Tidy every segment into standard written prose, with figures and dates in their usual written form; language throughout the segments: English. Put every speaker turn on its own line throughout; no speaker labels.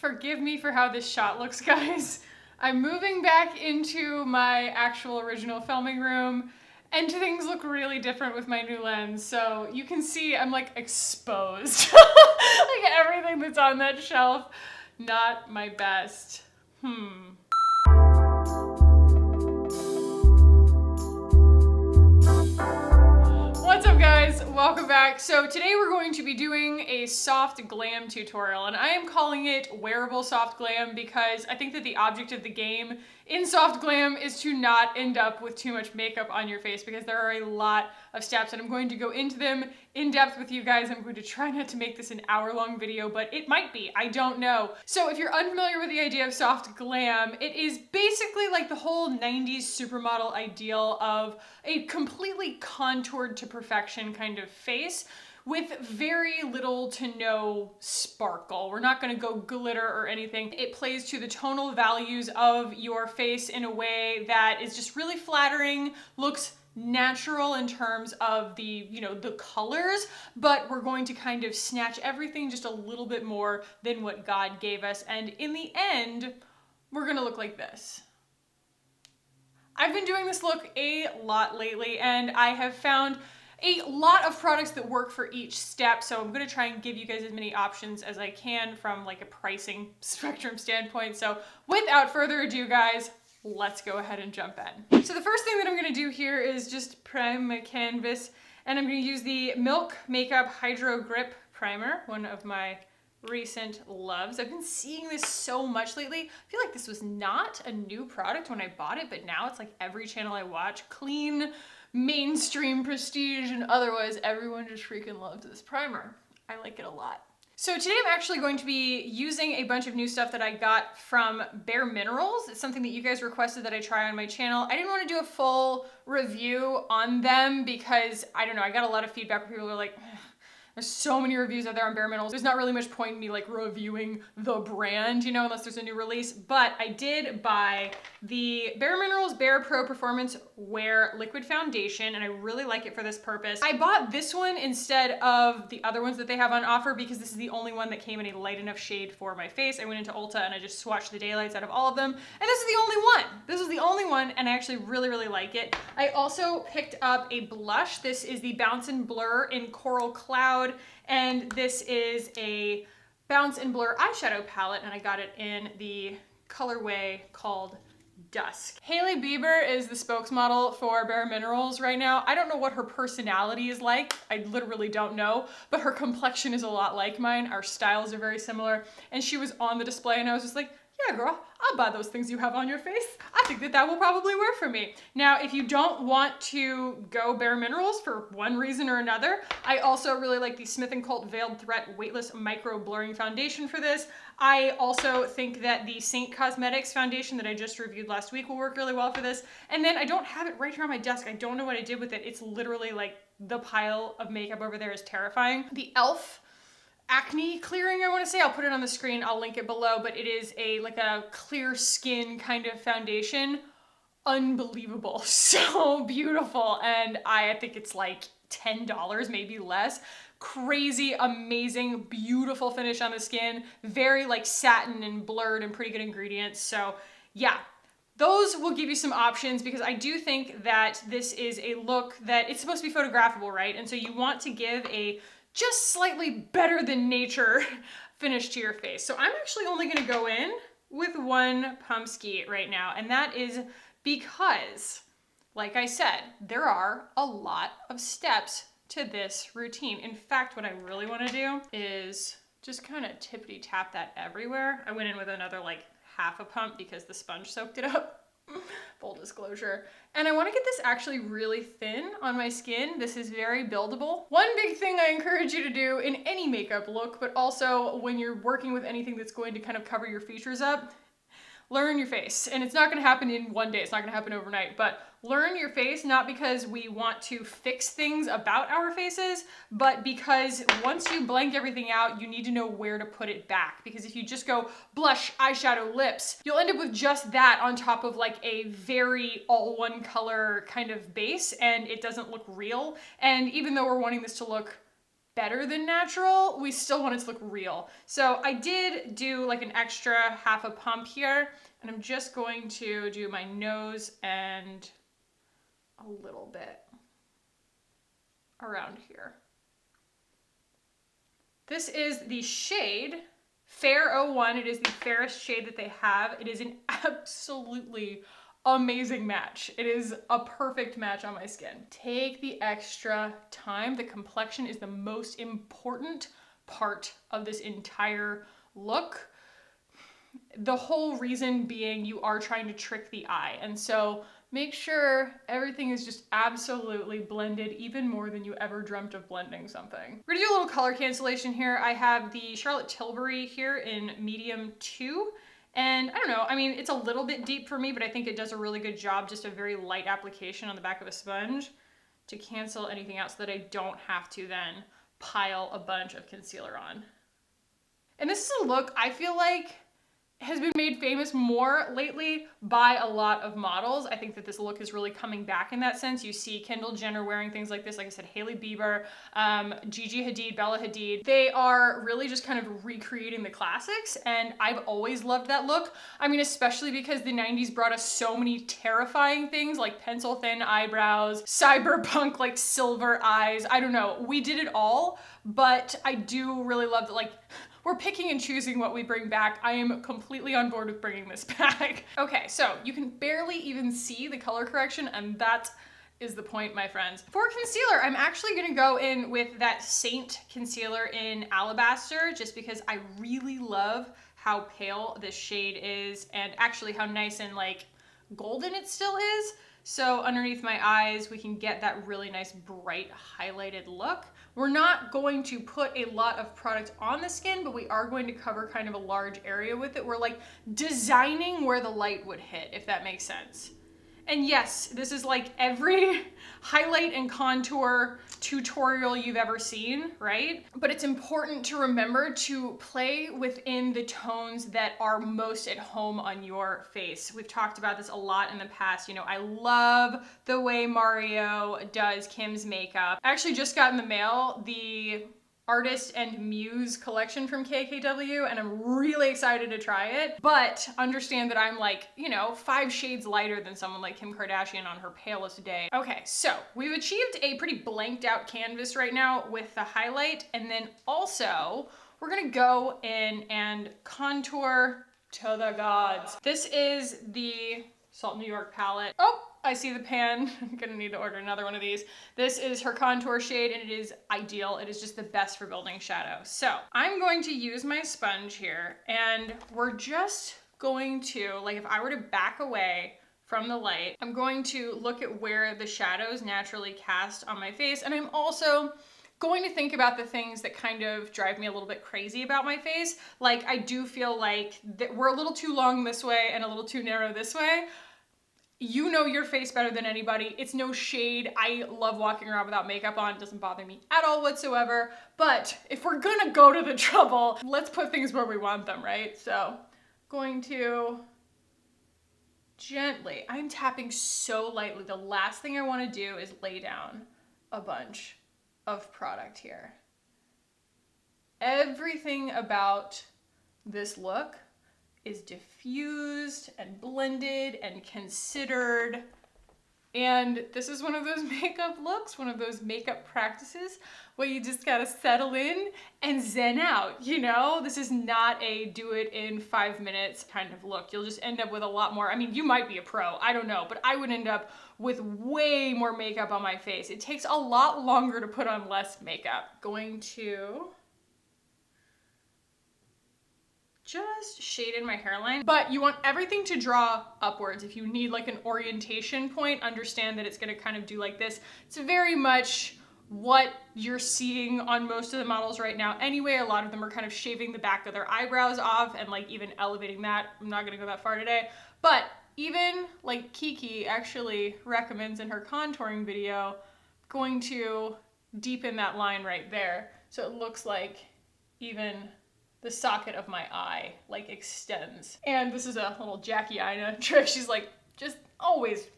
Forgive me for how this shot looks, guys. I'm moving back into my actual original filming room, and things look really different with my new lens. So you can see I'm like exposed. Like everything that's on that shelf, not my best. What's up, guys? Welcome back. So today we're going to be doing a soft glam tutorial, and I am calling it wearable soft glam because I think that the object of the game in soft glam is to not end up with too much makeup on your face, because there are a lot of steps and I'm going to go into them in depth with you guys. I'm going to try not to make this an hour-long video, but it might be, I don't know. So if you're unfamiliar with the idea of soft glam, it is basically like the whole 90s supermodel ideal of a completely contoured to perfection kind of face with very little to no sparkle. We're not gonna go glitter or anything. It plays to the tonal values of your face in a way that is just really flattering, looks natural in terms of the, the colors, but we're going to kind of snatch everything just a little bit more than what God gave us. And in the end, we're gonna look like this. I've been doing this look a lot lately, and I have found a lot of products that work for each step, so I'm gonna try and give you guys as many options as I can from like a pricing spectrum standpoint. So without further ado, guys, let's go ahead and jump in. So the first thing that I'm gonna do here is just prime my canvas, and I'm gonna use the Milk Makeup Hydro Grip Primer, one of my recent loves. I've been seeing this so much lately. I feel like this was not a new product when I bought it, but now it's like every channel I watch, clean, mainstream, prestige, and otherwise, everyone just freaking loves this primer. I like it a lot. So today I'm actually going to be using a bunch of new stuff that I got from BareMinerals. It's something that you guys requested that I try on my channel. I didn't want to do a full review on them because, I don't know, I got a lot of feedback where people were like, there's so many reviews out there on BareMinerals. There's not really much point in me like reviewing the brand, unless there's a new release. But I did buy the BareMinerals Bare Pro Performance Wear Liquid Foundation, and I really like it for this purpose. I bought this one instead of the other ones that they have on offer because this is the only one that came in a light enough shade for my face. I went into Ulta and I just swatched the daylights out of all of them, and this is the only one. This is the only one, and I actually really, really like it. I also picked up a blush. This is the Bounce and Blur in Coral Cloud, and this is a Bounce and Blur eyeshadow palette, and I got it in the colorway called Dusk. Hailey Bieber is the spokesmodel for BareMinerals right now. I don't know what her personality is like. I literally don't know, but her complexion is a lot like mine. Our styles are very similar, and she was on the display, and I was just like, yeah, girl, I'll buy those things you have on your face. I think that will probably work for me. Now, if you don't want to go BareMinerals for one reason or another, I also really like the Smith & Colt Veiled Threat Weightless Micro Blurring Foundation for this. I also think that the Saint Cosmetics foundation that I just reviewed last week will work really well for this. And then I don't have it right here on my desk. I don't know what I did with it. It's literally like the pile of makeup over there is terrifying. The e.l.f. Acne Clearing, I want to say. I'll put it on the screen. I'll link it below, but it is like a clear skin kind of foundation. Unbelievable. So beautiful. And I think it's like $10, maybe less. Crazy, amazing, beautiful finish on the skin. Very like satin and blurred and pretty good ingredients. So yeah, those will give you some options because I do think that this is a look that it's supposed to be photographable, right? And so you want to give a just slightly better than nature finish to your face. So I'm actually only gonna go in with one pumpski right now, and that is because, like I said, there are a lot of steps to this routine. In fact, what I really wanna do is just kind of tippity tap that everywhere. I went in with another like half a pump because the sponge soaked it up. Full disclosure. And I want to get this actually really thin on my skin. This is very buildable. One big thing I encourage you to do in any makeup look, but also when you're working with anything that's going to kind of cover your features up, learn your face. And it's not going to happen in one day. It's not going to happen overnight, but learn your face, not because we want to fix things about our faces, but because once you blank everything out, you need to know where to put it back. Because if you just go blush, eyeshadow, lips, you'll end up with just that on top of like a very all one color kind of base, and it doesn't look real. And even though we're wanting this to look better than natural, we still want it to look real. So I did do like an extra half a pump here, and I'm just going to do my nose and a little bit around here. This is the shade Fair 01. It is the fairest shade that they have. It is an absolutely amazing match. It is a perfect match on my skin. Take the extra time. The complexion is the most important part of this entire look. The whole reason being you are trying to trick the eye. And so make sure everything is just absolutely blended, even more than you ever dreamt of blending something. We're gonna do a little color cancellation here. I have the Charlotte Tilbury here in medium 2. And I don't know, I mean, it's a little bit deep for me, but I think it does a really good job, just a very light application on the back of a sponge to cancel anything out so that I don't have to then pile a bunch of concealer on. And this is a look I feel like has been made famous more lately by a lot of models. I think that this look is really coming back in that sense. You see Kendall Jenner wearing things like this, like I said, Hailey Bieber, Gigi Hadid, Bella Hadid. They are really just kind of recreating the classics, and I've always loved that look. I mean, especially because the 90s brought us so many terrifying things like pencil thin eyebrows, cyberpunk like silver eyes. I don't know, we did it all, but I do really love that, like, we're picking and choosing what we bring back. I am completely on board with bringing this back. Okay, so you can barely even see the color correction, and that is the point, my friends. For concealer, I'm actually gonna go in with that Saint concealer in Alabaster, just because I really love how pale this shade is, and actually how nice and like golden it still is. So underneath my eyes, we can get that really nice, bright, highlighted look. We're not going to put a lot of product on the skin, but we are going to cover kind of a large area with it. We're like designing where the light would hit, if that makes sense. And yes, this is like every highlight and contour tutorial you've ever seen, right? But it's important to remember to play within the tones that are most at home on your face. We've talked about this a lot in the past. You know, I love the way Mario does Kim's makeup. I actually just got in the mail the Artist and Muse collection from KKW, and I'm really excited to try it, but understand that I'm like, you know, 5 shades lighter than someone like Kim Kardashian on her palest day. Okay, so we've achieved a pretty blanked out canvas right now with the highlight, and then also we're gonna go in and contour to the gods. This is the Salt New York palette. Oh, I see the pan. I'm gonna need to order another one of these. This is her contour shade, and it is ideal. It is just the best for building shadow. So I'm going to use my sponge here, and we're just going to, like, if I were to back away from the light, I'm going to look at where the shadows naturally cast on my face, and I'm also going to think about the things that kind of drive me a little bit crazy about my face. Like, I do feel like that we're a little too long this way and a little too narrow this way. You know your face better than anybody. It's no shade. I love walking around without makeup on. It doesn't bother me at all whatsoever. But if we're gonna go to the trouble, let's put things where we want them, right? So, going to gently, I'm tapping so lightly. The last thing I wanna do is lay down a bunch of product here. Everything about this look is diffused and blended and considered. And this is one of those makeup looks, one of those makeup practices where you just gotta settle in and zen out, you know? This is not a do it in 5 minutes kind of look. You'll just end up with a lot more. I mean, you might be a pro, I don't know, but I would end up with way more makeup on my face. It takes a lot longer to put on less makeup. Going to just shade in my hairline, but you want everything to draw upwards. If you need like an orientation point, understand that it's gonna kind of do like this. It's very much what you're seeing on most of the models right now anyway. A lot of them are kind of shaving the back of their eyebrows off and like even elevating that. I'm not gonna go that far today, but even like Kiki actually recommends in her contouring video, going to deepen that line right there. So it looks like even the socket of my eye like extends. And this is a little Jackie Aina trick. She's like, just always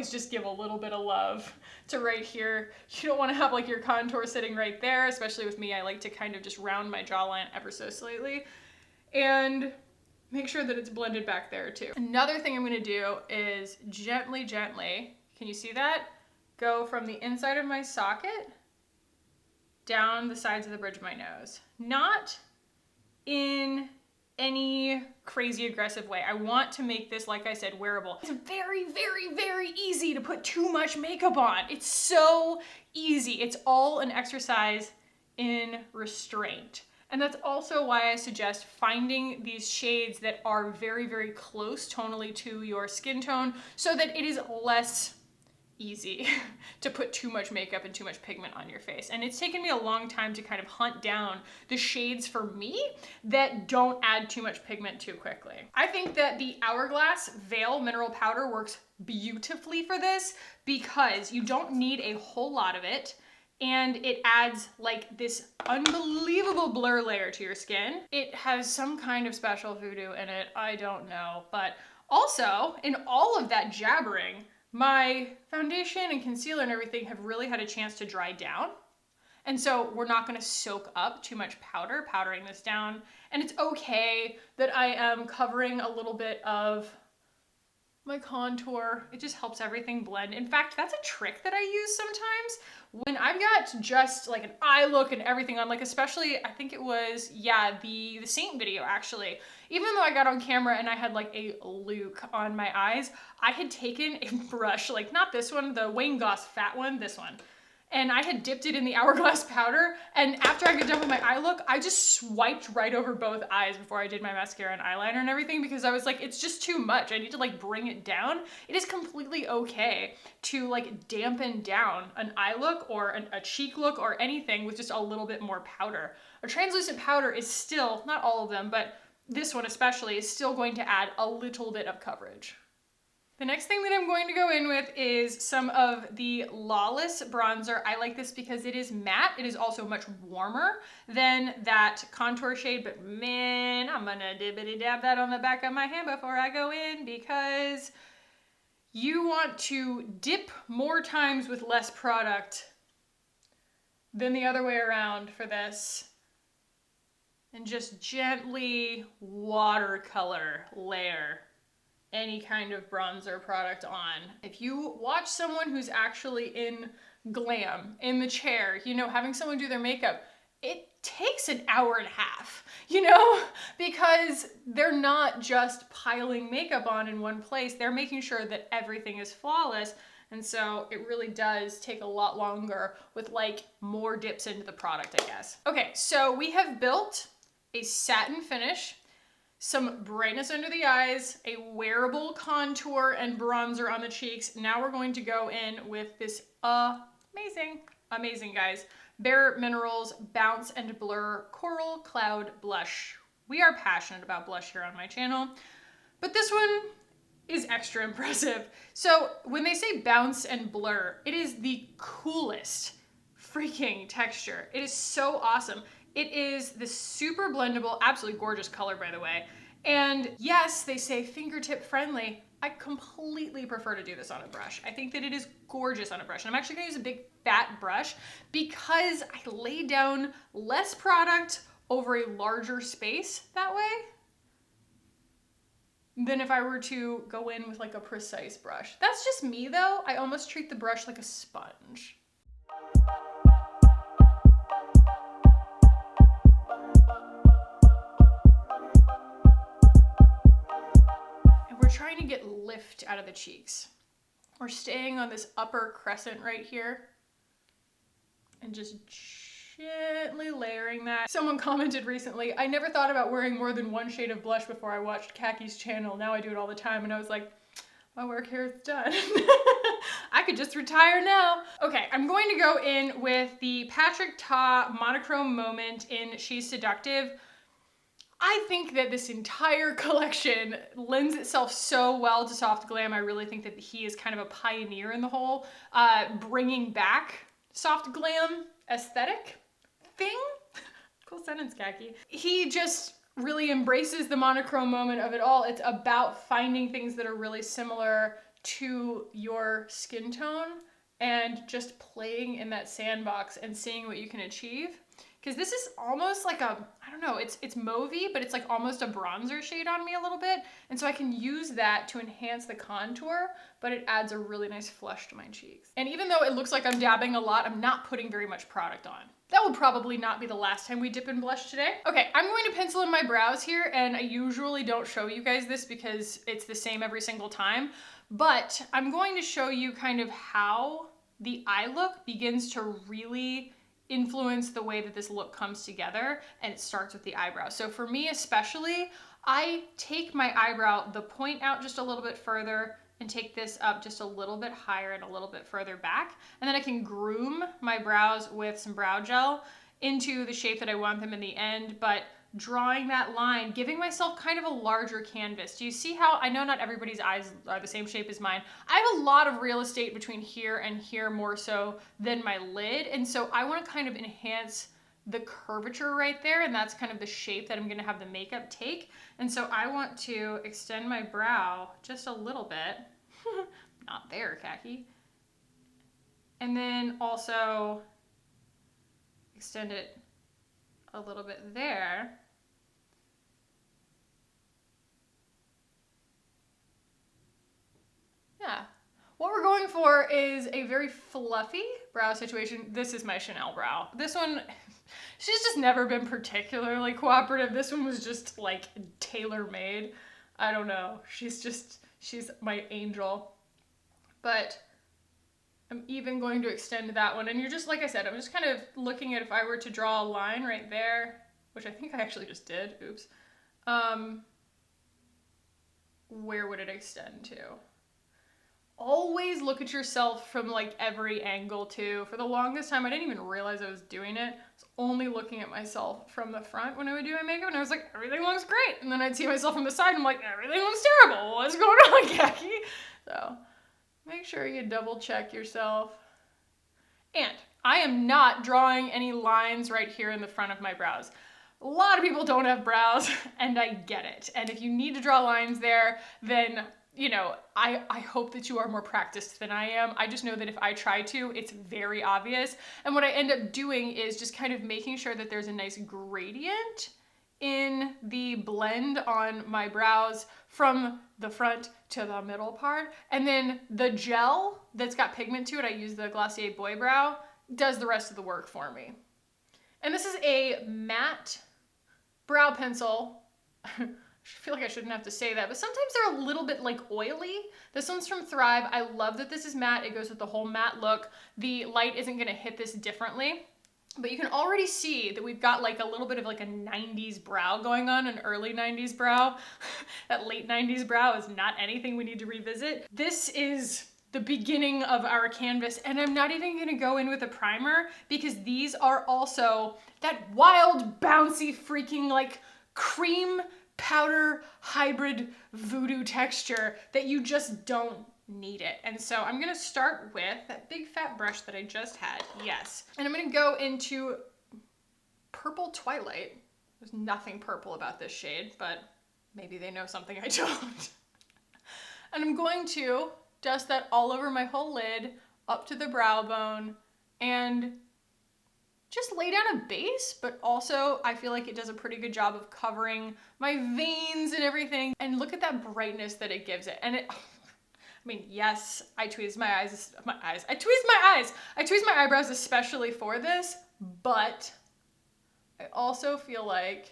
just give a little bit of love to right here. You don't want to have like your contour sitting right there, especially with me. I like to kind of just round my jawline ever so slightly and make sure that it's blended back there too. Another thing I'm going to do is gently, can you see that? Go from the inside of my socket down the sides of the bridge of my nose. Not in any crazy aggressive way. I want to make this, like I said, wearable. It's very, very easy to put too much makeup on. It's so easy. It's all an exercise in restraint. And that's also why I suggest finding these shades that are very close tonally to your skin tone so that it is less easy to put too much makeup and too much pigment on your face. And it's taken me a long time to kind of hunt down the shades for me that don't add too much pigment too quickly. I think that the Hourglass Veil Mineral Powder works beautifully for this because you don't need a whole lot of it, and it adds like this unbelievable blur layer to your skin. It has some kind of special voodoo in it, I don't know, but also in all of that jabbering, my foundation and concealer and everything have really had a chance to dry down. And so we're not gonna soak up too much powdering this down. And it's okay that I am covering a little bit of my contour. It just helps everything blend. In fact, that's a trick that I use sometimes when I've got just like an eye look and everything on, like especially, I think it was, yeah, the Saint video actually. Even though I got on camera and I had like a Luke on my eyes, I had taken a brush, like not this one, the Wayne Goss fat one, this one. And I had dipped it in the Hourglass powder, and after I got done with my eye look, I just swiped right over both eyes before I did my mascara and eyeliner and everything, because I was like, it's just too much. I need to like bring it down. It is completely okay to like dampen down an eye look or a cheek look or anything with just a little bit more powder. A translucent powder is still, not all of them, but this one especially, is still going to add a little bit of coverage. The next thing that I'm going to go in with is some of the Lawless bronzer. I like this because it is matte. It is also much warmer than that contour shade, but man, I'm gonna dibbity-dab that on the back of my hand before I go in, because you want to dip more times with less product than the other way around for this. And just gently watercolor layer any kind of bronzer product on. If you watch someone who's actually in GLAM, in the chair, you know, having someone do their makeup, it takes an hour and a half, you know, because they're not just piling makeup on in one place, they're making sure that everything is flawless. And so it really does take a lot longer with like more dips into the product, I guess. Okay, so we have built a satin finish, some brightness under the eyes, a wearable contour and bronzer on the cheeks. Now we're going to go in with this amazing guys, BareMinerals Bounce and Blur Coral Cloud Blush. We are passionate about blush here on my channel, but this one is extra impressive. So when they say bounce and blur, it is the coolest freaking texture. It is so awesome. It is the super blendable, absolutely gorgeous color, by the way. And yes, they say fingertip friendly. I completely prefer to do this on a brush. I think that it is gorgeous on a brush. And I'm actually gonna use a big fat brush because I lay down less product over a larger space that way than if I were to go in with like a precise brush. That's just me though. I almost treat the brush like a sponge. Trying to get lift out of the cheeks. We're staying on this upper crescent right here and just gently layering that. Someone commented recently, I never thought about wearing more than one shade of blush before I watched Kaki's channel. Now I do it all the time. And I was like, my work here is done. I could just retire now. Okay, I'm going to go in with the Patrick Ta Monochrome Moment in She's Seductive. I think that this entire collection lends itself so well to soft glam. I really think that he is kind of a pioneer in the whole bringing back soft glam aesthetic thing. Cool sentence, Kaki. He just really embraces the monochrome moment of it all. It's about finding things that are really similar to your skin tone and just playing in that sandbox and seeing what you can achieve. Because this is almost like a, I don't know, it's mauvey, but it's like almost a bronzer shade on me a little bit. And so I can use that to enhance the contour, but it adds a really nice flush to my cheeks. And even though it looks like I'm dabbing a lot, I'm not putting very much product on. That will probably not be the last time we dip in blush today. Okay, I'm going to pencil in my brows here, and I usually don't show you guys this because it's the same every single time, but I'm going to show you kind of how the eye look begins to really influence the way that this look comes together, and it starts with the eyebrow. So for me especially, I take my eyebrow, the point out just a little bit further, and take this up just a little bit higher and a little bit further back. And then I can groom my brows with some brow gel into the shape that I want them in the end, but drawing that line, giving myself kind of a larger canvas. Do you see how, I know not everybody's eyes are the same shape as mine. I have a lot of real estate between here and here more so than my lid. And so I want to kind of enhance the curvature right there. And that's kind of the shape that I'm going to have the makeup take. And so I want to extend my brow just a little bit. Not there, khaki. And then also extend it a little bit there. Yeah. What we're going for is a very fluffy brow situation. This is my Chanel brow. This one, she's just never been particularly cooperative. This one was just like tailor-made. I don't know. She's my angel. But I'm even going to extend that one. And you're just, like I said, I'm just kind of looking at if I were to draw a line right there, which I think I actually just did. Oops. Where would it extend to? Always look at yourself from like every angle too. For the longest time, I didn't even realize I was doing it. I was only looking at myself from the front when I would do my makeup, and I was like, everything looks great. And then I'd see myself from the side, and I'm like, everything looks terrible. What's going on, khaki? So make sure you double check yourself. And I am not drawing any lines right here in the front of my brows. A lot of people don't have brows, and I get it. And if you need to draw lines there, then you know, I hope that you are more practiced than I am. I just know that if I try to, it's very obvious. And what I end up doing is just kind of making sure that there's a nice gradient in the blend on my brows from the front to the middle part. And then the gel that's got pigment to it, I use the Glossier Boy Brow, does the rest of the work for me. And this is a matte brow pencil. I feel like I shouldn't have to say that, but sometimes they're a little bit like oily. This one's from Thrive. I love that this is matte. It goes with the whole matte look. The light isn't gonna hit this differently, but you can already see that we've got like a little bit of like a 90s brow going on, an early 90s brow. That late 90s brow is not anything we need to revisit. This is the beginning of our canvas, and I'm not even gonna go in with a primer because these are also that wild, bouncy, freaking like cream powder hybrid voodoo texture that you just don't need it. And so I'm gonna start with that big fat brush that I just had, yes. And I'm gonna go into Purple Twilight. There's nothing purple about this shade, but maybe they know something I don't. And I'm going to dust that all over my whole lid, up to the brow bone, and just lay down a base, but also I feel like it does a pretty good job of covering my veins and everything. And look at that brightness that it gives it. And it, I mean, yes, I tweezed my eyes. I tweezed my eyebrows especially for this, but I also feel like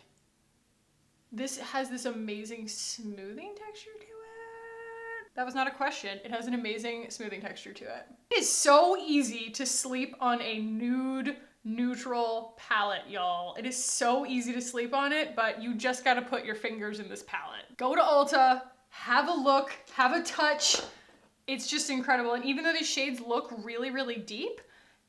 this has this amazing smoothing texture to it. That was not a question. It has an amazing smoothing texture to it. It is so easy to sleep on a nude neutral palette, y'all. It is so easy to sleep on it, but you just gotta put your fingers in this palette. Go to Ulta, have a look, have a touch. It's just incredible. And even though these shades look really, really deep,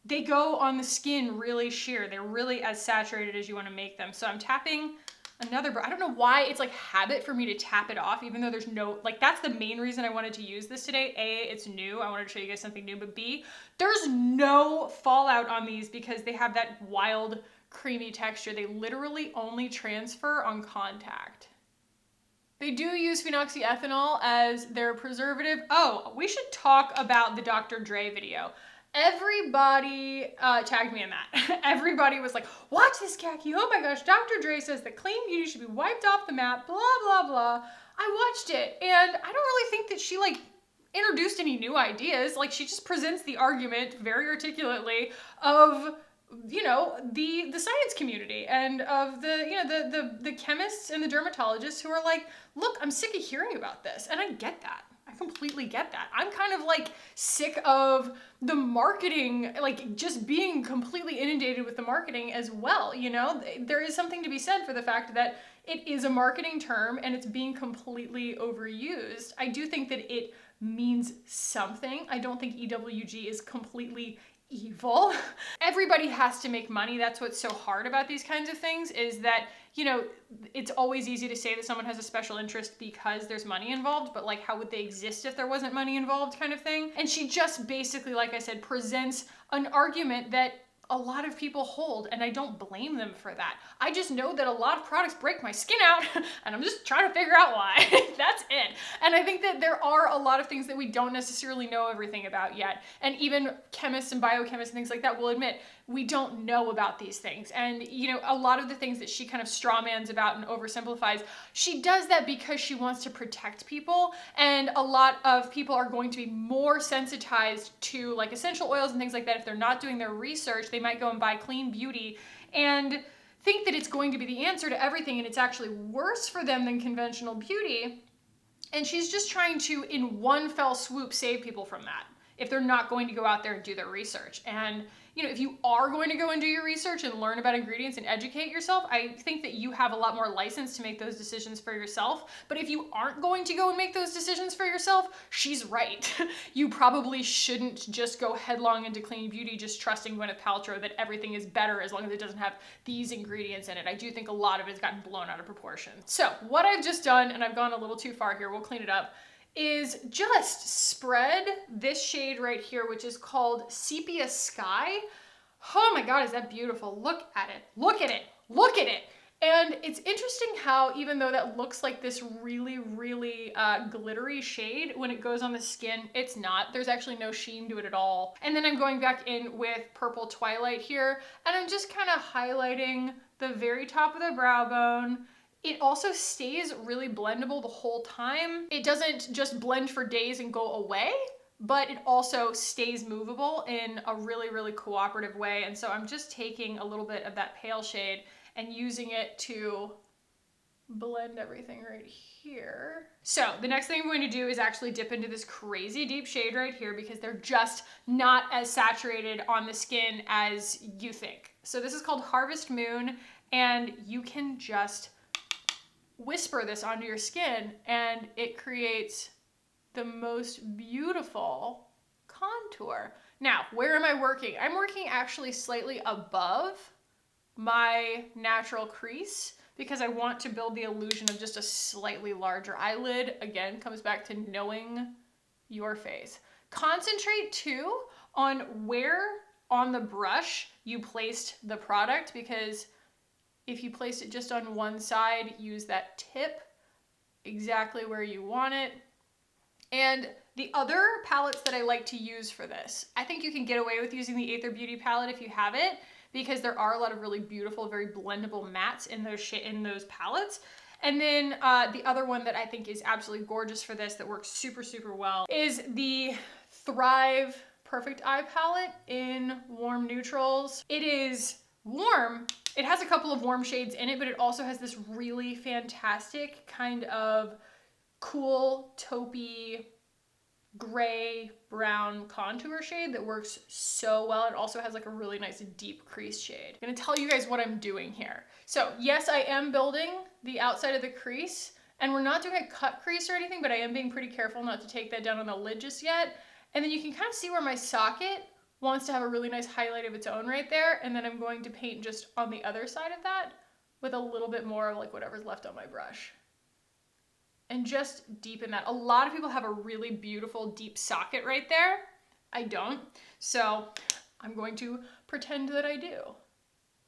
they go on the skin really sheer. They're really as saturated as you want to make them. So I'm tapping another brush. I don't know why it's like habit for me to tap it off, even though there's no, like that's the main reason I wanted to use this today. A, it's new. I wanted to show you guys something new, but B, there's no fallout on these because they have that wild creamy texture. They literally only transfer on contact. They do use phenoxyethanol as their preservative. Oh, we should talk about the Dr. Dre video. Everybody tagged me in that. Everybody was like, watch this, Khaki. Oh my gosh, Dr. Dre says that clean beauty should be wiped off the map, blah, blah, blah. I watched it, and I don't really think that she, like, introduced any new ideas. Like, she just presents the argument very articulately of, you know, the science community and of the, you know, the chemists and the dermatologists who are like, look, I'm sick of hearing about this. And I get that. I completely get that. I'm kind of like sick of the marketing, like just being completely inundated with the marketing as well. You know, there is something to be said for the fact that it is a marketing term and it's being completely overused. I do think that it means something. I don't think EWG is completely evil. Everybody has to make money. That's what's so hard about these kinds of things, is that, you know, it's always easy to say that someone has a special interest because there's money involved, but like, how would they exist if there wasn't money involved, kind of thing. And she just basically, like I said, presents an argument that a lot of people hold, and I don't blame them for that. I just know that a lot of products break my skin out, and I'm just trying to figure out why. That's it. And I think that there are a lot of things that we don't necessarily know everything about yet. And even chemists and biochemists and things like that will admit we don't know about these things. And, you know, a lot of the things that she kind of strawmans about and oversimplifies, she does that because she wants to protect people. And a lot of people are going to be more sensitized to like essential oils and things like that. If they're not doing their research, they might go and buy clean beauty and think that it's going to be the answer to everything, and it's actually worse for them than conventional beauty. And she's just trying to, in one fell swoop, save people from that if they're not going to go out there and do their research. And, you know, if you are going to go and do your research and learn about ingredients and educate yourself, I think that you have a lot more license to make those decisions for yourself. But if you aren't going to go and make those decisions for yourself, she's right. You probably shouldn't just go headlong into clean beauty just trusting Gwyneth Paltrow that everything is better as long as it doesn't have these ingredients in it. I do think a lot of it has gotten blown out of proportion. So what I've just done, and I've gone a little too far here, we'll clean it up, is just spread this shade right here, which is called Sepia Sky. Oh my God, is that beautiful? Look at it, look at it, look at it. And it's interesting how, even though that looks like this really, really glittery shade, when it goes on the skin, it's not. There's actually no sheen to it at all. And then I'm going back in with Purple Twilight here, and I'm just kind of highlighting the very top of the brow bone. It also stays really blendable the whole time. It doesn't just blend for days and go away, but it also stays movable in a really, really cooperative way. And so I'm just taking a little bit of that pale shade and using it to blend everything right here. So the next thing I'm going to do is actually dip into this crazy deep shade right here, because they're just not as saturated on the skin as you think. So this is called Harvest Moon, and you can just whisper this onto your skin and it creates the most beautiful contour. Now, where am I working? I'm working actually slightly above my natural crease because I want to build the illusion of just a slightly larger eyelid. Again, comes back to knowing your face. Concentrate too on where on the brush you placed the product, because if you placed it just on one side, use that tip exactly where you want it. And the other palettes that I like to use for this, I think you can get away with using the Aether Beauty palette if you have it, because there are a lot of really beautiful, very blendable mattes in those palettes. And then the other one that I think is absolutely gorgeous for this, that works super, super well, is the Thrive Perfect Eye palette in Warm Neutrals. It is warm. It has a couple of warm shades in it, but it also has this really fantastic kind of cool taupey gray brown contour shade that works so well. It also has like a really nice deep crease shade. I'm gonna tell you guys what I'm doing here. So yes, I am building the outside of the crease, and we're not doing a cut crease or anything, but I am being pretty careful not to take that down on the lid just yet. And then you can kind of see where my socket wants to have a really nice highlight of its own right there. And then I'm going to paint just on the other side of that with a little bit more of like whatever's left on my brush. And just deepen that. A lot of people have a really beautiful deep socket right there. I don't. So I'm going to pretend that I do.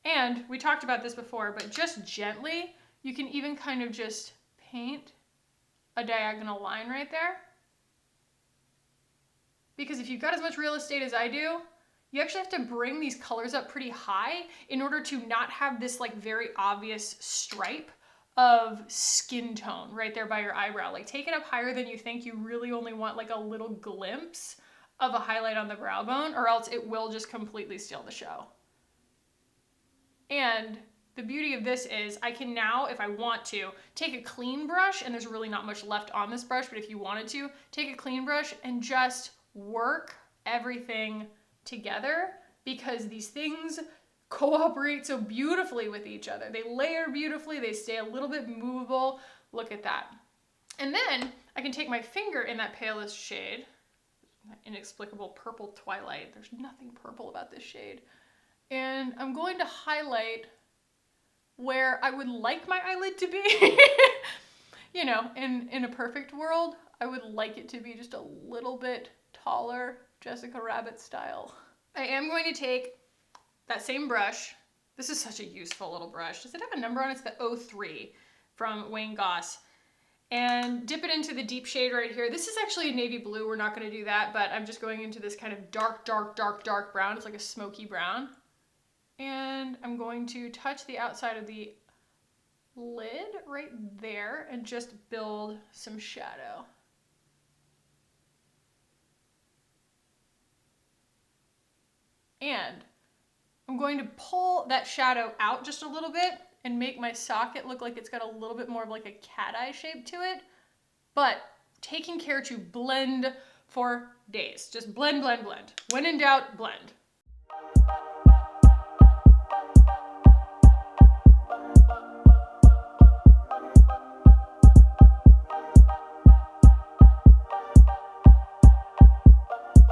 And we talked about this before, but just gently, you can even kind of just paint a diagonal line right there. Because if you've got as much real estate as I do, you actually have to bring these colors up pretty high in order to not have this like very obvious stripe of skin tone right there by your eyebrow. Like take it up higher than you think. You really only want like a little glimpse of a highlight on the brow bone, or else it will just completely steal the show. And the beauty of this is I can now, if I want to, take a clean brush, and there's really not much left on this brush, but if you wanted to, take a clean brush and just work everything together, because these things cooperate so beautifully with each other. They layer beautifully, they stay a little bit movable. Look at that. And then I can take my finger in that palest shade, that inexplicable purple twilight. There's nothing purple about this shade. And I'm going to highlight where I would like my eyelid to be. You know, in a perfect world, I would like it to be just a little bit taller, Jessica Rabbit style. I am going to take that same brush. This is such a useful little brush. Does it have a number on it? It's the 03 from Wayne Goss. And dip it into the deep shade right here. This is actually a navy blue. We're not going to do that, but I'm just going into this kind of dark, dark, dark, dark brown. It's like a smoky brown. And I'm going to touch the outside of the lid right there and just build some shadow. And I'm going to pull that shadow out just a little bit and make my socket look like it's got a little bit more of like a cat eye shape to it, but taking care to blend for days. Just blend, blend, blend. When in doubt, blend.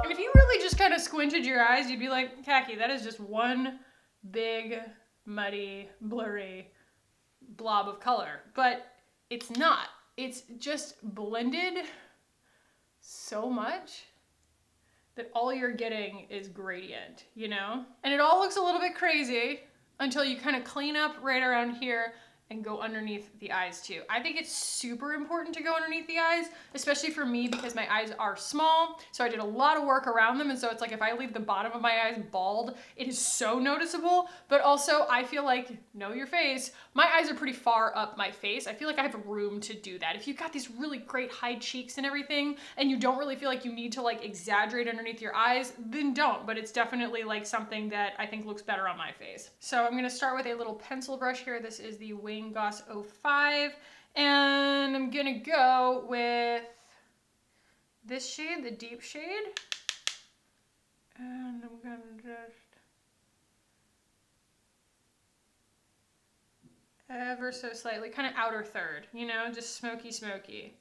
And if you really just kind of squinted your eyes, you'd be like, Khaki, that is just one big, muddy, blurry blob of color. But it's not. It's just blended so much that all you're getting is gradient, you know? And it all looks a little bit crazy until you kind of clean up right around here and go underneath the eyes too. I think it's super important to go underneath the eyes, especially for me because my eyes are small. So I did a lot of work around them. And so it's like if I leave the bottom of my eyes bald, it is so noticeable. But also I feel like, know your face, my eyes are pretty far up my face. I feel like I have room to do that. If you've got these really great high cheeks and everything, and you don't really feel like you need to like exaggerate underneath your eyes, then don't. But it's definitely like something that I think looks better on my face. So I'm gonna start with a little pencil brush here. This is the Wayne Goss 05, and I'm gonna go with this shade, the deep shade, and I'm gonna just ever so slightly, kind of outer third, you know, just smoky, smoky.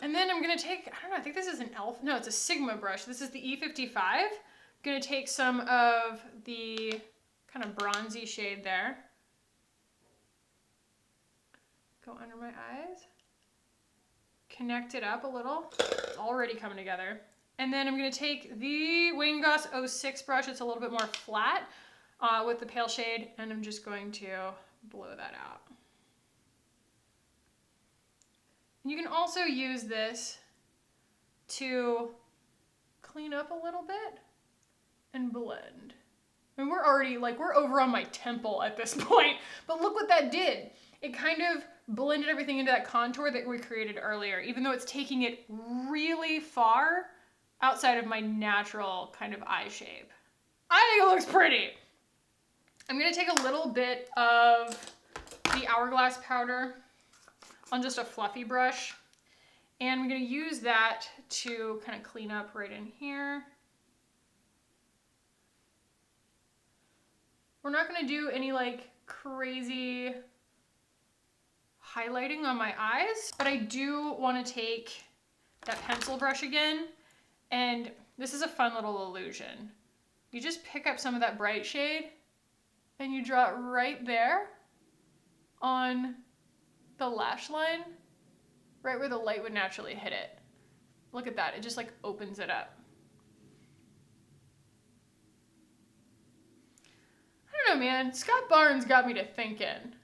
And then I'm gonna take, I don't know, I think this is an elf, no, it's a Sigma brush. This is the E55. I'm gonna take some of the kind of bronzy shade there. Go under my eyes. Connect it up a little. It's already coming together. And then I'm gonna take the Wayne Goss 06 brush. It's a little bit more flat with the pale shade, and I'm just going to blow that out. And you can also use this to clean up a little bit and blend. I mean, we're already, like, we're over on my temple at this point, but look what that did. It kind of blended everything into that contour that we created earlier, even though it's taking it really far outside of my natural kind of eye shape. I think it looks pretty. I'm gonna take a little bit of the Hourglass powder on just a fluffy brush, and I'm gonna use that to kind of clean up right in here. We're not gonna do any like crazy highlighting on my eyes, but I do want to take that pencil brush again, and this is a fun little illusion. You just pick up some of that bright shade and you draw it right there on the lash line, right where the light would naturally hit it. Look at that, it just like opens it up. I don't know, man, Scott Barnes got me to thinking.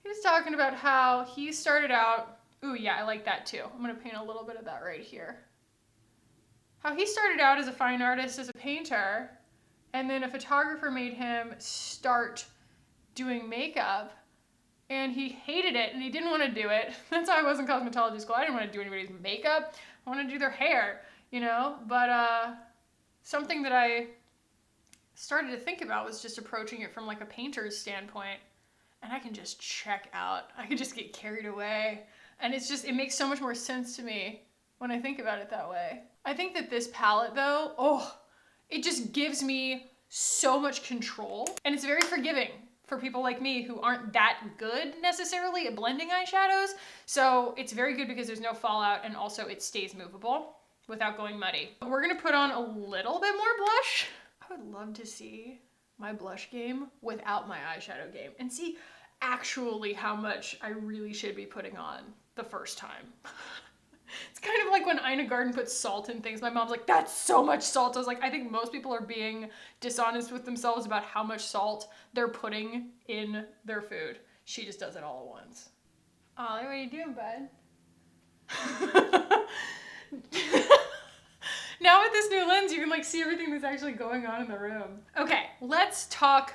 He was talking about how he started out, ooh yeah, I like that too. I'm gonna paint a little bit of that right here. How he started out as a fine artist, as a painter, and then a photographer made him start doing makeup, and he hated it and he didn't want to do it. That's how I was in cosmetology school. I didn't want to do anybody's makeup. I wanted to do their hair, you know? But something that I started to think about was just approaching it from like a painter's standpoint, and I can just check out. I can just get carried away. And it makes so much more sense to me when I think about it that way. I think that this palette though, it just gives me so much control, and it's very forgiving for people like me who aren't that good necessarily at blending eyeshadows. So it's very good because there's no fallout, and also it stays movable without going muddy. We're gonna put on a little bit more blush. I would love to see my blush game without my eyeshadow game and see actually how much I really should be putting on the first time. It's kind of like when Ina Garten puts salt in things. My mom's like, that's so much salt. I was like, I think most people are being dishonest with themselves about how much salt they're putting in their food. She just does it all at once. Ollie, what are you doing, bud? Now with this new lens, you can like see everything that's actually going on in the room. Okay, let's talk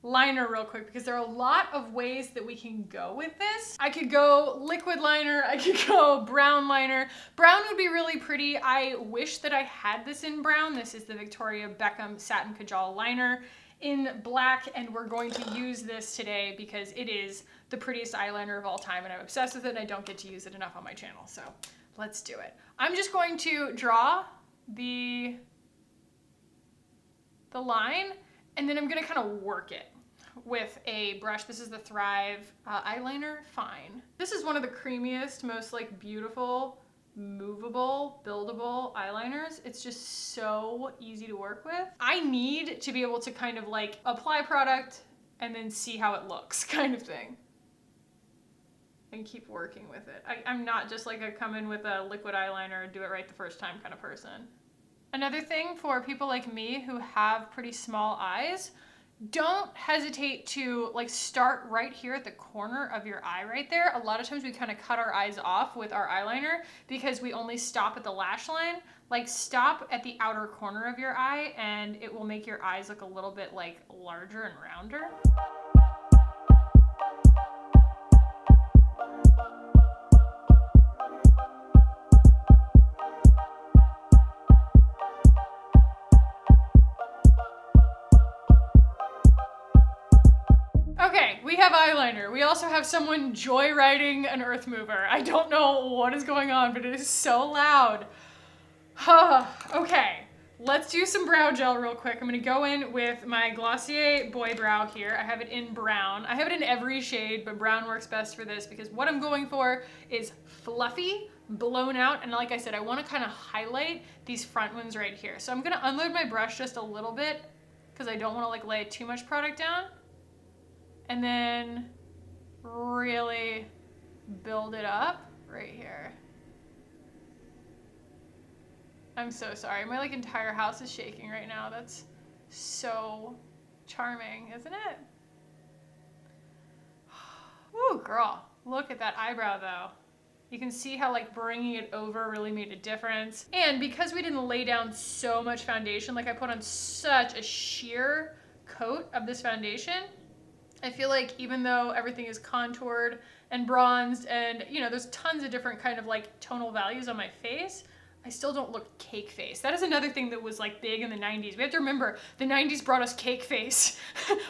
liner real quick, because there are a lot of ways that we can go with this. I could go liquid liner, I could go brown liner. Brown would be really pretty. I wish that I had this in brown. This is the Victoria Beckham Satin Kajal liner in black, and we're going to use this today because it is the prettiest eyeliner of all time, and I'm obsessed with it, and I don't get to use it enough on my channel, so let's do it. I'm just going to draw the line, and then I'm gonna kind of work it with a brush. This is the Thrive eyeliner Fine. This is one of the creamiest, most like beautiful, movable, buildable eyeliners. It's just so easy to work with. I need to be able to kind of like apply product and then see how it looks kind of thing, and keep working with it. I'm not just like a come in with a liquid eyeliner and do it right the first time kind of person. Another thing for people like me who have pretty small eyes, don't hesitate to like start right here at the corner of your eye right there. A lot of times we kind of cut our eyes off with our eyeliner because we only stop at the lash line. Like stop at the outer corner of your eye, and it will make your eyes look a little bit like larger and rounder. Okay, we have eyeliner. We also have someone joyriding an earth mover. I don't know what is going on, but it is so loud. Okay, let's do some brow gel real quick. I'm gonna go in with my Glossier Boy Brow here. I have it in brown. I have it in every shade, but brown works best for this because what I'm going for is fluffy, blown out, and like I said, I wanna kind of highlight these front ones right here. So I'm gonna unload my brush just a little bit because I don't wanna like lay too much product down, and then really build it up right here. I'm so sorry. My like entire house is shaking right now. That's so charming, isn't it? Ooh, girl. Look at that eyebrow though. You can see how like bringing it over really made a difference. And because we didn't lay down so much foundation, like I put on such a sheer coat of this foundation, I feel like even though everything is contoured and bronzed and, you know, there's tons of different kind of like tonal values on my face, I still don't look cake face. That is another thing that was like big in the 90s. We have to remember the 90s brought us cake face.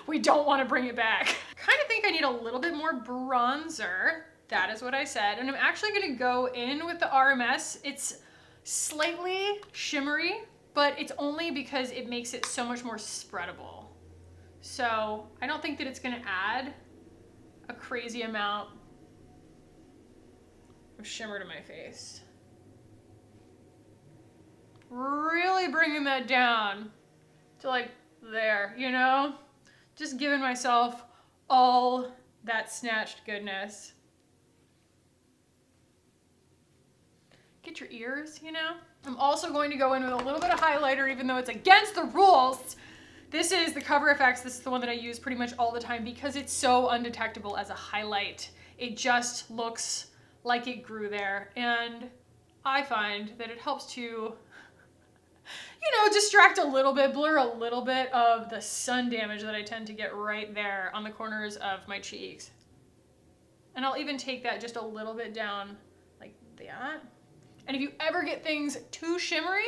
We don't want to bring it back. Kind of think I need a little bit more bronzer. That is what I said. And I'm actually going to go in with the RMS. It's slightly shimmery, but it's only because it makes it so much more spreadable. So I don't think that it's going to add a crazy amount of shimmer to my face. Really bringing that down to like there, you know? Just giving myself all that snatched goodness. Get your ears, you know? I'm also going to go in with a little bit of highlighter, even though it's against the rules. This is the Cover FX. This is the one that I use pretty much all the time because it's so undetectable as a highlight. It just looks like it grew there. And I find that it helps to, you know, distract a little bit, blur a little bit of the sun damage that I tend to get right there on the corners of my cheeks. And I'll even take that just a little bit down like that. And if you ever get things too shimmery,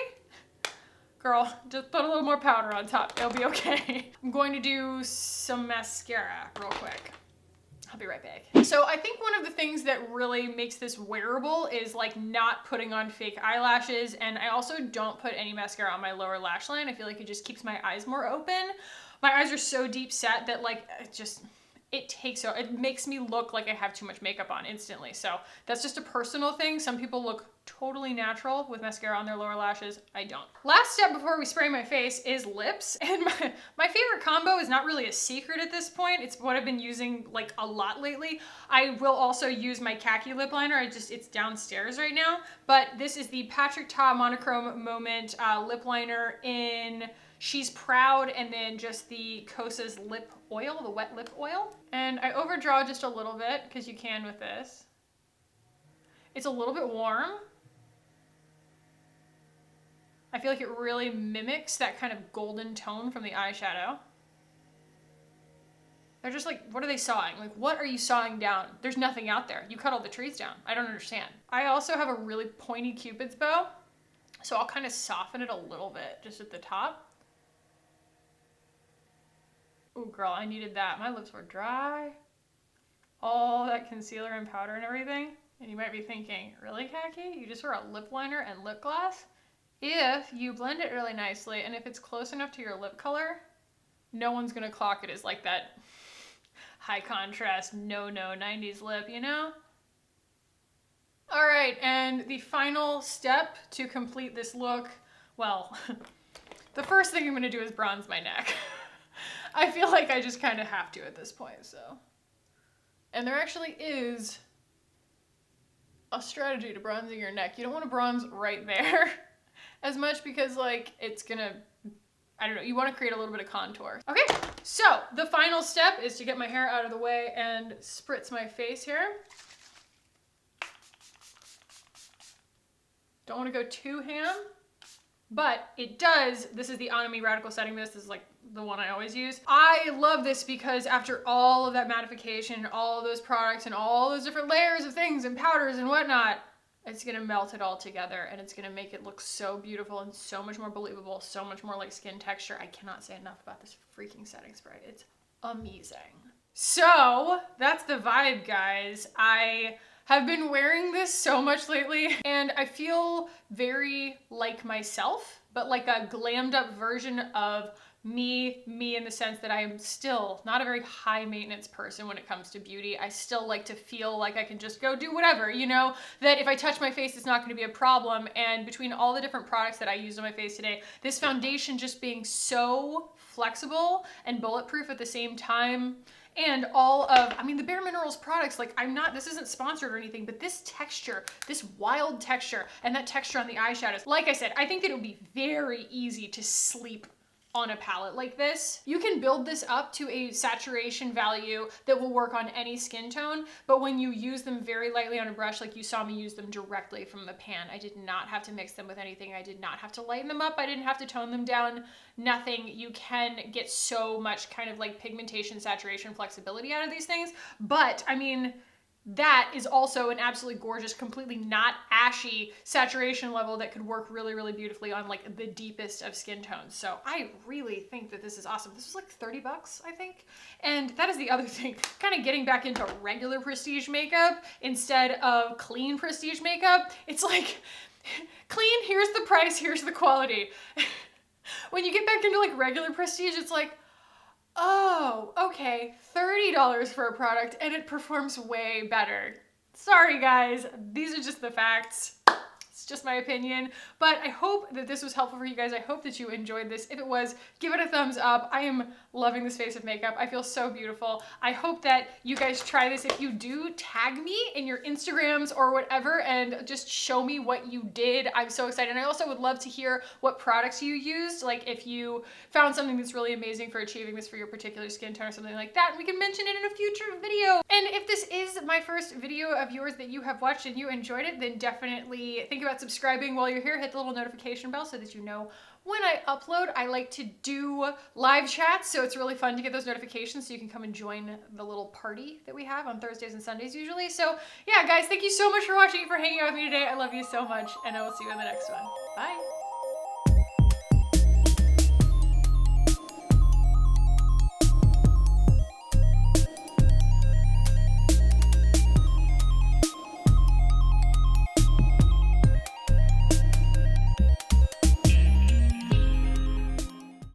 girl, just put a little more powder on top. It'll be okay. I'm going to do some mascara real quick. I'll be right back. So I think one of the things that really makes this wearable is like not putting on fake eyelashes. And I also don't put any mascara on my lower lash line. I feel like it just keeps my eyes more open. My eyes are so deep set that like it makes me look like I have too much makeup on instantly. So that's just a personal thing. Some people look totally natural with mascara on their lower lashes. I don't. Last step before we spray my face is lips. And my favorite combo is not really a secret at this point. It's what I've been using like a lot lately. I will also use my khaki lip liner. It's downstairs right now. But this is the Patrick Ta Monochrome Moment lip liner in She's Proud, and then just the Kosas lip oil, the wet lip oil. And I overdraw just a little bit because you can with this. It's a little bit warm. I feel like it really mimics that kind of golden tone from the eyeshadow. They're just like, what are they sawing? Like, what are you sawing down? There's nothing out there. You cut all the trees down. I don't understand. I also have a really pointy Cupid's bow, so I'll kind of soften it a little bit just at the top. Ooh, girl, I needed that. My lips were dry. All that concealer and powder and everything. And you might be thinking, really, Khaki? You just wear a lip liner and lip gloss? If you blend it really nicely, and if it's close enough to your lip color, no one's gonna clock it as like that high contrast, no 90s lip, you know? All right, and the final step to complete this look, well, the first thing I'm gonna do is bronze my neck. I feel like I just kind of have to at this point, so. And there actually is a strategy to bronzing your neck. You don't want to bronze right there as much because like it's gonna, I don't know, you want to create a little bit of contour. Okay, so the final step is to get my hair out of the way and spritz my face here. Don't want to go too ham, but it does. This is the Onami Radical Setting Mist. This is like the one I always use. I love this because after all of that mattification, all of those products and all those different layers of things and powders and whatnot, it's gonna melt it all together and it's gonna make it look so beautiful and so much more believable, so much more like skin texture. I cannot say enough about this freaking setting spray. It's amazing. So that's the vibe, guys. I have been wearing this so much lately and I feel very like myself, but like a glammed up version of me in the sense that I am still not a very high maintenance person when it comes to beauty. I still like to feel like I can just go do whatever, you know, that if I touch my face, it's not going to be a problem. And between all the different products that I used on my face today, this foundation just being so flexible and bulletproof at the same time, and all of, I mean, the BareMinerals products, like this isn't sponsored or anything, but this texture, this wild texture, and that texture on the eyeshadows, like I said, I think that it would be very easy to sleep on a palette like this. You can build this up to a saturation value that will work on any skin tone, but when you use them very lightly on a brush, like you saw me use them directly from the pan, I did not have to mix them with anything. I did not have to lighten them up. I didn't have to tone them down, nothing. You can get so much kind of like pigmentation, saturation, flexibility out of these things. But I mean, that is also an absolutely gorgeous, completely not ashy saturation level that could work really, really beautifully on like the deepest of skin tones. So I really think that this is awesome. This was like 30 bucks, I think. And that is the other thing, kind of getting back into regular prestige makeup instead of clean prestige makeup. It's like, clean, here's the price, here's the quality. When you get back into like regular prestige, it's like, oh, okay, $30 for a product and it performs way better. Sorry guys, these are just the facts. It's just my opinion, but I hope that this was helpful for you guys. I hope that you enjoyed this. If it was, give it a thumbs up. I am loving this face of makeup. I feel so beautiful. I hope that you guys try this. If you do, tag me in your Instagrams or whatever and just show me what you did. I'm so excited. And I also would love to hear what products you used. Like if you found something that's really amazing for achieving this for your particular skin tone or something like that, we can mention it in a future video. And if this is my first video of yours that you have watched and you enjoyed it, then definitely think about subscribing while you're here. Hit the little notification bell so that you know when I upload. I like to do live chats, so it's really fun to get those notifications so you can come and join the little party that we have on Thursdays and Sundays usually. So yeah, guys, thank you so much for watching and for hanging out with me today. I love you so much, and I will see you in the next one. Bye.